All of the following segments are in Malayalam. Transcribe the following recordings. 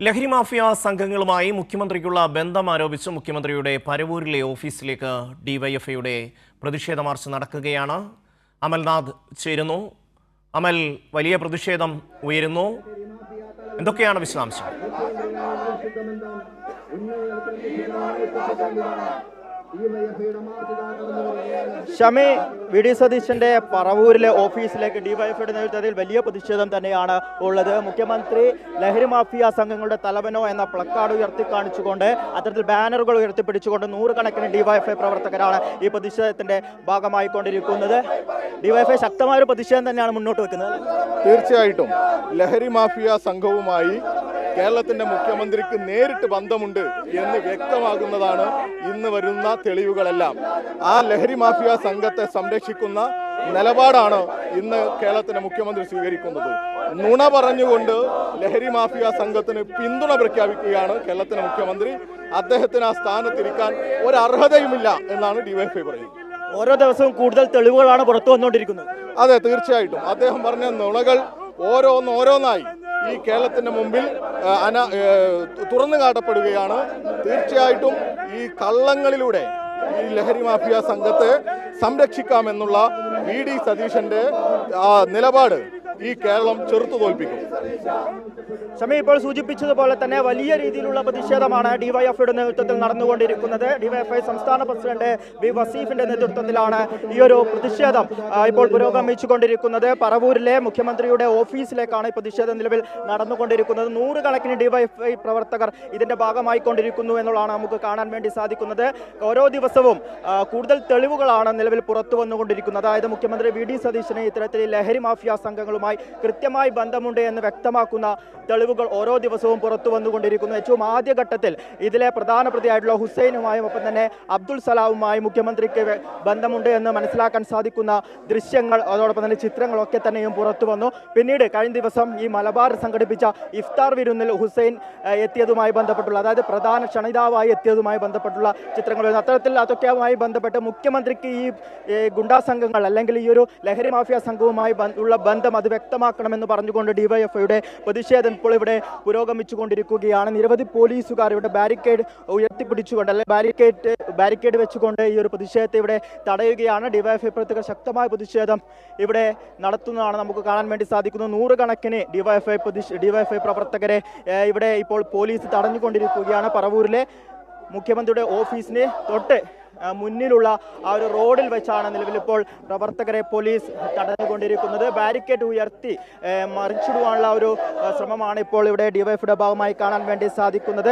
ലഹരി മാഫിയ സംഘങ്ങളുമായി മുഖ്യമന്ത്രിക്കുള്ള ബന്ധം ആരോപിച്ച് മുഖ്യമന്ത്രിയുടെ പരവൂരിലെ ഓഫീസിലേക്ക് ഡിവൈഎഫ്ഐയുടെ പ്രതിഷേധ മാർച്ച് നടക്കുകയാണ്. അമൽനാഥ് ചേരുന്നു. അമൽ, വലിയ പ്രതിഷേധം ഉയരുന്നു. എന്തൊക്കെയാണ് വിശദാംശം? ഷമി, വി ഡി സതീശന്റെ പറവൂരിലെ ഓഫീസിലേക്ക് ഡിവൈഎഫ്ഐയുടെ നേതൃത്വത്തിൽ വലിയ പ്രതിഷേധം തന്നെയാണ് ഉള്ളത്. മുഖ്യമന്ത്രി ലഹരി മാഫിയ സംഘങ്ങളുടെ തലവനോ എന്ന പ്ലക്കാർഡ് ഉയർത്തി കാണിച്ചുകൊണ്ട് അത്തരത്തിൽ ബാനറുകൾ ഉയർത്തിപ്പിടിച്ചുകൊണ്ട് നൂറുകണക്കിന് ഡിവൈഎഫ്ഐ പ്രവർത്തകരാണ് ഈ പ്രതിഷേധത്തിന്റെ ഭാഗമായി കൊണ്ടിരിക്കുന്നത്. ഡിവൈഎഫ്ഐ ശക്തമായ ഒരു പ്രതിഷേധം തന്നെയാണ് മുന്നോട്ട് വെക്കുന്നത്. തീർച്ചയായിട്ടും ലഹരി മാഫിയ സംഘവുമായി കേരളത്തിന്റെ മുഖ്യമന്ത്രിക്ക് നേരിട്ട് ബന്ധമുണ്ട് എന്ന് വ്യക്തമാകുന്നതാണ് ഇന്ന് വരുന്ന തെളിവുകളെല്ലാം. ആ ലഹരി മാഫിയ സംഘത്തെ സംരക്ഷിക്കുന്ന നിലപാടാണ് ഇന്ന് കേരളത്തിന്റെ മുഖ്യമന്ത്രി സ്വീകരിക്കുന്നത്. നുണ പറഞ്ഞുകൊണ്ട് ലഹരി മാഫിയ സംഘത്തിന് പിന്തുണ പ്രഖ്യാപിക്കുകയാണ് കേരളത്തിന്റെ മുഖ്യമന്ത്രി. അദ്ദേഹത്തിന് ആ സ്ഥാനത്തിരിക്കാൻ ഒരർഹതയുമില്ല എന്നാണ് ഡിവൈഎഫ്ഐ പറയുന്നത്. ഓരോ ദിവസവും കൂടുതൽ തെളിവുകളാണ് പുറത്തു വന്നുകൊണ്ടിരിക്കുന്നത്. അതെ, തീർച്ചയായിട്ടും അദ്ദേഹം പറഞ്ഞ നുണകൾ ഓരോന്നായി ഈ കേരളത്തിന്റെ മുമ്പിൽ തുറന്നു കാട്ടപ്പെടുകയാണ്. തീർച്ചയായിട്ടും ഈ കള്ളങ്ങളിലൂടെ ഈ ലഹരി മാഫിയ സംഘത്തെ സംരക്ഷിക്കാമെന്നുള്ള വി ഡി സതീശന്റെ നിലപാട് ഈ കേരളം ചെറുത്തു തോൽപ്പിക്കും. ഷമി ഇപ്പോൾ സൂചിപ്പിച്ചതുപോലെ തന്നെ വലിയ രീതിയിലുള്ള പ്രതിഷേധമാണ് ഡിവൈഎഫ്ഐയുടെ നേതൃത്വത്തിൽ നടന്നുകൊണ്ടിരിക്കുന്നത്. ഡിവൈഎഫ്ഐ സംസ്ഥാന പ്രസിഡന്റ് വി വസീഫിന്റെ നേതൃത്വത്തിലാണ് ഈ ഒരു പ്രതിഷേധം ഇപ്പോൾ പുരോഗമിച്ചുകൊണ്ടിരിക്കുന്നത്. പറവൂരിലെ മുഖ്യമന്ത്രിയുടെ ഓഫീസിലേക്കാണ് ഈ പ്രതിഷേധം നിലവിൽ നടന്നുകൊണ്ടിരിക്കുന്നത്. നൂറുകണക്കിന് ഡിവൈഎഫ്ഐ പ്രവർത്തകർ ഇതിന്റെ ഭാഗമായിക്കൊണ്ടിരിക്കുന്നു എന്നുള്ളതാണ് നമുക്ക് കാണാൻ വേണ്ടി സാധിക്കുന്നത്. ഓരോ ദിവസവും കൂടുതൽ തെളിവുകളാണ് നിലവിൽ പുറത്തു വന്നുകൊണ്ടിരിക്കുന്നത്. അതായത് മുഖ്യമന്ത്രി വി ഡി സതീശന് ഇത്തരത്തിൽ ലഹരി മാഫിയ സംഘങ്ങളുമായി കൃത്യമായി ബന്ധമുണ്ട് എന്ന് വ്യക്തമാക്കുന്ന തെളിവുകൾ ഓരോ ദിവസവും പുറത്തു വന്നുകൊണ്ടിരിക്കുന്നു. ഏറ്റവും ആദ്യഘട്ടത്തിൽ ഇതിലെ പ്രധാന പ്രതിയായിട്ടുള്ള ഹുസൈനുമായും ഒപ്പം തന്നെ അബ്ദുൾ സലാമുമായും മുഖ്യമന്ത്രിക്ക് ബന്ധമുണ്ട് എന്ന് മനസ്സിലാക്കാൻ സാധിക്കുന്ന ദൃശ്യങ്ങൾ അതോടൊപ്പം തന്നെ ചിത്രങ്ങളൊക്കെ തന്നെയും പുറത്തു വന്നു. പിന്നീട് കഴിഞ്ഞ ദിവസം ഈ മലബാർ സംഘടിപ്പിച്ച ഇഫ്താർ വിരുന്നിൽ ഹുസൈൻ എത്തിയതുമായി ബന്ധപ്പെട്ടുള്ള, അതായത് പ്രധാന ക്ഷണിതാവായി എത്തിയതുമായി ബന്ധപ്പെട്ടുള്ള ചിത്രങ്ങൾ. അത്തരത്തിൽ അതൊക്കെയുമായി ബന്ധപ്പെട്ട് മുഖ്യമന്ത്രിക്ക് ഈ ഗുണ്ടാ സംഘങ്ങൾ അല്ലെങ്കിൽ ഈ ഒരു ലഹരി മാഫിയ സംഘവുമായി ഉള്ള ബന്ധം അത് വ്യക്തമാക്കണമെന്ന് പറഞ്ഞുകൊണ്ട് ഡിവൈഎഫ്ഐയുടെ പ്രതിഷേധം ഇപ്പോൾ ഇവിടെ പുരോഗമിച്ചുകൊണ്ടിരിക്കുകയാണ്. നിരവധി പോലീസുകാർ ഇവിടെ ബാരിക്കേഡ് ഉയർത്തിപ്പിടിച്ചുകൊണ്ട് അല്ലെങ്കിൽ ബാരിക്കേഡ് വെച്ചുകൊണ്ട് ഈ ഒരു പ്രതിഷേധത്തെ ഇവിടെ തടയുകയാണ്. ഡിവൈഎഫ്ഐ പ്രവർത്തകർ ശക്തമായ പ്രതിഷേധം ഇവിടെ നടത്തുന്നതാണ് നമുക്ക് കാണാൻ വേണ്ടി സാധിക്കുന്നു. നൂറുകണക്കിന് ഡിവൈഎഫ്ഐ പ്രവർത്തകരെ ഇവിടെ ഇപ്പോൾ പോലീസ് തടഞ്ഞുകൊണ്ടിരിക്കുകയാണ്. പറവൂരിലെ മുഖ്യമന്ത്രിയുടെ ഓഫീസിന് തൊട്ട് മുന്നിലുള്ള ആ ഒരു റോഡിൽ വെച്ചാണ് നിലവിലിപ്പോൾ പ്രവർത്തകരെ പോലീസ് തടഞ്ഞുകൊണ്ടിരിക്കുന്നത്. ബാരിക്കേഡ് ഉയർത്തി മറിച്ചിടുവാനുള്ള ഒരു ശ്രമമാണ് ഇപ്പോൾ ഇവിടെ ഡിവൈഎഫ്ഐയുടെ ഭാഗമായി കാണാൻ വേണ്ടി സാധിക്കുന്നത്.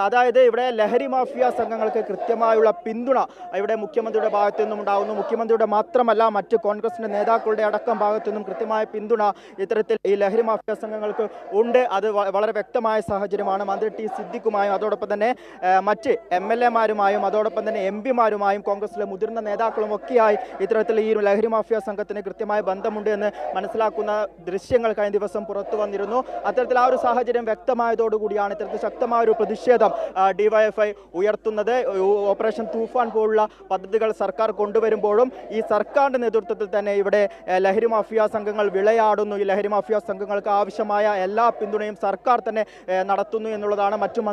അതായത് ഇവിടെ ലഹരി മാഫിയ സംഘങ്ങൾക്ക് കൃത്യമായുള്ള പിന്തുണ ഇവിടെ മുഖ്യമന്ത്രിയുടെ ഭാഗത്തു നിന്നും ഉണ്ടാകുന്നു. മുഖ്യമന്ത്രിയുടെ മാത്രമല്ല മറ്റ് കോൺഗ്രസിന്റെ നേതാക്കളുടെ അടക്കം ഭാഗത്തു നിന്നും കൃത്യമായ പിന്തുണ ഇത്തരത്തിൽ ഈ ലഹരി മാഫിയ സംഘങ്ങൾക്ക് ഉണ്ട്. അത് വളരെ വ്യക്തമായ സാഹചര്യമാണ്. മന്ത്രി ടി സിദ്ദിഖുമായും അതോടൊപ്പം തന്നെ മറ്റ് MLA-മാരുമായും അതോടൊപ്പം തന്നെ MP-മാരും കോൺഗ്രസിലെ മുതിർന്ന നേതാക്കളും ഒക്കെയായി ഇത്തരത്തിൽ ഈ ലഹരി മാഫിയ സംഘത്തിന് കൃത്യമായ ബന്ധമുണ്ട് എന്ന് മനസ്സിലാക്കുന്ന ദൃശ്യങ്ങൾ കഴിഞ്ഞ ദിവസം പുറത്തു വന്നിരുന്നു. അത്തരത്തിൽ ആ ഒരു സാഹചര്യം വ്യക്തമായതോടുകൂടിയാണ് ഇത്തരത്തിൽ ശക്തമായ ഒരു പ്രതിഷേധം ഡിവൈഎഫ്ഐ ഉയർത്തുന്നത്. ഓപ്പറേഷൻ തൂഫാൻ പോലുള്ള പദ്ധതികൾ സർക്കാർ കൊണ്ടുവരുമ്പോഴും ഈ സർക്കാരിന്റെ നേതൃത്വത്തിൽ തന്നെ ഇവിടെ ലഹരി മാഫിയ സംഘങ്ങൾ വിളയാടുന്നു. ഈ ലഹരി മാഫിയ സംഘങ്ങൾക്ക് ആവശ്യമായ എല്ലാ പിന്തുണയും സർക്കാർ തന്നെ നടത്തുന്നു എന്നുള്ളതാണ്. മറ്റു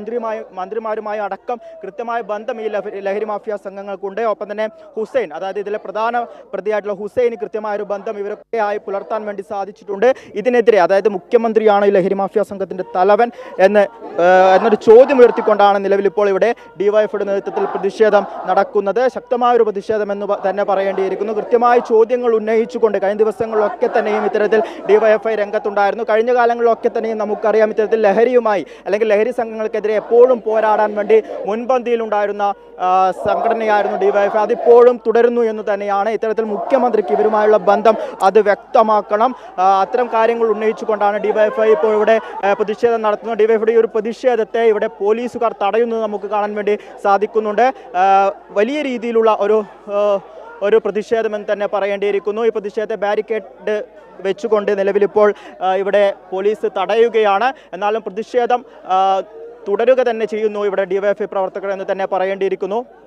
മന്ത്രിമാരുമായി അടക്കം കൃത്യമായ ബന്ധം ഈ ലഹരി മാഫിയ സംഘങ്ങൾക്കുണ്ട്. ഒപ്പം തന്നെ ഹുസൈൻ, അതായത് ഇതിലെ പ്രധാന പ്രതിയായിട്ടുള്ള ഹുസൈന് കൃത്യമായ ഒരു ബന്ധം ഇവരൊക്കെയായി പുലർത്താൻ വേണ്ടി സാധിച്ചിട്ടുണ്ട്. ഇതിനെതിരെ, അതായത് മുഖ്യമന്ത്രിയാണ് ഈ ലഹരി മാഫിയ സംഘത്തിന്റെ തലവൻ എന്നൊരു ചോദ്യം ഉയർത്തിക്കൊണ്ടാണ് നിലവിൽ ഇപ്പോൾ ഇവിടെ ഡിവൈഎഫ്ഐയുടെ നേതൃത്വത്തിൽ പ്രതിഷേധം നടക്കുന്നത്. ശക്തമായ ഒരു പ്രതിഷേധം എന്ന് തന്നെ പറയേണ്ടിയിരിക്കുന്നു. കൃത്യമായ ചോദ്യങ്ങൾ ഉന്നയിച്ചുകൊണ്ട് കഴിഞ്ഞ ദിവസങ്ങളിലൊക്കെ തന്നെയും ഇത്തരത്തിൽ ഡിവൈഎഫ്ഐ രംഗത്തുണ്ടായിരുന്നു. കഴിഞ്ഞ കാലങ്ങളിലൊക്കെ തന്നെയും നമുക്കറിയാം ഇത്തരത്തിൽ ലഹരിയുമായി അല്ലെങ്കിൽ ലഹരി സംഘങ്ങൾക്കെതിരെ എപ്പോഴും പോരാടാൻ വേണ്ടി മുൻപന്തിയിലുണ്ടായിരുന്ന സംഘടനയായിരുന്നു ഡിവൈഎഫ്ഐ. അതിപ്പോഴും തുടരുന്നു എന്ന് തന്നെയാണ്. ഇത്തരത്തിൽ മുഖ്യമന്ത്രിക്ക് ഇവരുമായുള്ള ബന്ധം അത് വ്യക്തമാക്കണം. അത്തരം കാര്യങ്ങൾ ഉന്നയിച്ചുകൊണ്ടാണ് ഡിവൈഎഫ്ഐ ഇപ്പോൾ ഇവിടെ പ്രതിഷേധം നടത്തുന്നത്. ഡിവൈഎഫ്ഐയുടെ ഈ ഒരു പ്രതിഷേധത്തെ ഇവിടെ പോലീസുകാർ തടയുന്നത് നമുക്ക് കാണാൻ വേണ്ടി സാധിക്കുന്നുണ്ട്. വലിയ രീതിയിലുള്ള ഒരു പ്രതിഷേധം എന്ന് തന്നെ പറയേണ്ടിയിരിക്കുന്നു. ഈ പ്രതിഷേധത്തെ ബാരിക്കേഡ് വെച്ചുകൊണ്ട് നിലവിലിപ്പോൾ ഇവിടെ പോലീസ് തടയുകയാണ്. എന്നാലും പ്രതിഷേധം തുടരുക തന്നെ ചെയ്യുന്നു ഇവിടെ ഡിവൈഎഫ്ഐ പ്രവർത്തകർ എന്ന് തന്നെ പറയേണ്ടിയിരിക്കുന്നു.